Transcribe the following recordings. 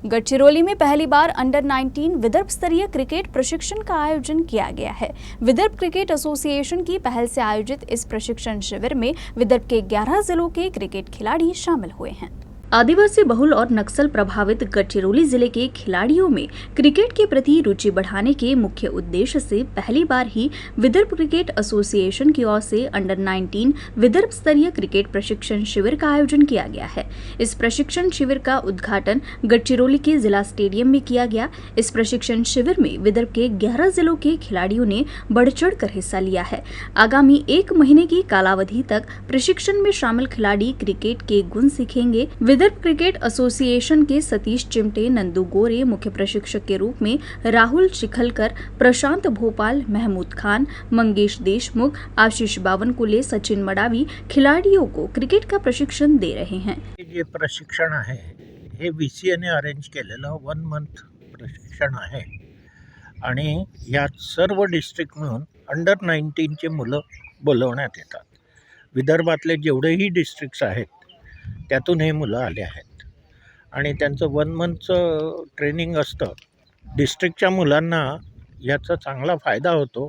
गढ़चिरौली में पहली बार अंडर 19 विदर्भ स्तरीय क्रिकेट प्रशिक्षण का आयोजन किया गया है। विदर्भ क्रिकेट एसोसिएशन की पहल से आयोजित इस प्रशिक्षण शिविर में विदर्भ के 11 जिलों के क्रिकेट खिलाड़ी शामिल हुए हैं। आदिवासी बहुल और नक्सल प्रभावित गढ़चिरौली जिले के खिलाड़ियों में क्रिकेट के प्रति रुचि बढ़ाने के मुख्य उद्देश्य से पहली बार ही विदर्भ क्रिकेट एसोसिएशन की ओर से अंडर 19 विदर्भ स्तरीय क्रिकेट प्रशिक्षण शिविर का आयोजन किया गया है। इस प्रशिक्षण शिविर का उद्घाटन गढ़चिरौली के जिला स्टेडियम में किया गया। इस प्रशिक्षण शिविर में विदर्भ के 11 जिलों के खिलाड़ियों ने बढ़ चढ़ कर हिस्सा लिया है। आगामी 1 महीने की कालावधि तक प्रशिक्षण में शामिल खिलाड़ी क्रिकेट के गुण सीखेंगे। विदर्भ क्रिकेट एसोसिएशन के सतीश चिमटे, नंदू गोरे मुख्य प्रशिक्षक के रूप में, राहुल शिखलकर, प्रशांत भोपाल, महमूद खान, मंगेश देशमुख, आशीष बावनकुले, सचिन मडावी खिलाड़ियों को क्रिकेट का प्रशिक्षण दे रहे हैं। जे प्रशिक्षण आहे हे VCAने अरेंज केलेलं 1 मंथ प्रशिक्षण आहे आणि यात सर्व डिस्ट्रिक्ट मिळून अंडर 19चे मुलं बोलवण्यात येतात। विदर्भातले जेवढेही डिस्ट्रिक्ट्स आहेत त्यातून हे मुलं आले आहेत आणि त्यांचं 1 मंथचं ट्रेनिंग असतं। डिस्ट्रिक्टच्या मुलांना याचा चांगला फायदा होतो।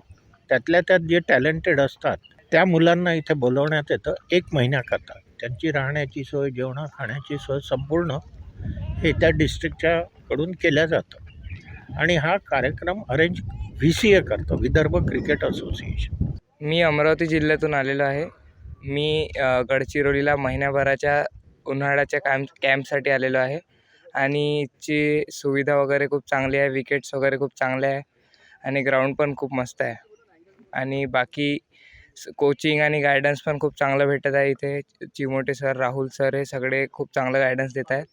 त्यातल्या त्यात जे टॅलेंटेड असतात त्या मुलांना इथे बोलवण्यात येतं 1 महिन्याकरता। त्यांची राहण्याची सोय, जेवणा खाण्याची सोय संपूर्ण हे त्या डिस्ट्रिक्टच्या कडून केल्या जातं आणि हा कार्यक्रम अरेंज VCA करतो, विदर्भ क्रिकेट असोसिएशन। मी अमरावती जिल्ह्यातून आलेलो आहे। मी गडचिरोलीला महिन्याभराच्या उन्हाळ्याच्या कॅम्पसाठी आलेलो आहे आणि ची सुविधा वगैरे खूप चांगली आहे, विकेट्स वगैरे खूप चांगले आहे आणि ग्राउंड पण खूप मस्त आहे आणि बाकी कोचिंग आणि गायडन्स पण खूप चांगलं भेटत आहे। इथे चिमोटे सर, राहुल सर हे सगळे खूप चांगलं गायडन्स देत आहेत।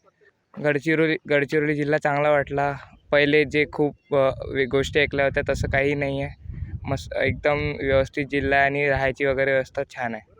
गडचिरोली जिल्हा चांगला वाटला। पहिले जे खूप गोष्टी ऐकल्या होत्या तसं काही नाही आहे। मस्त एकदम व्यवस्थित जिल्हा आणि राहायची वगैरे व्यवस्था छान आहे।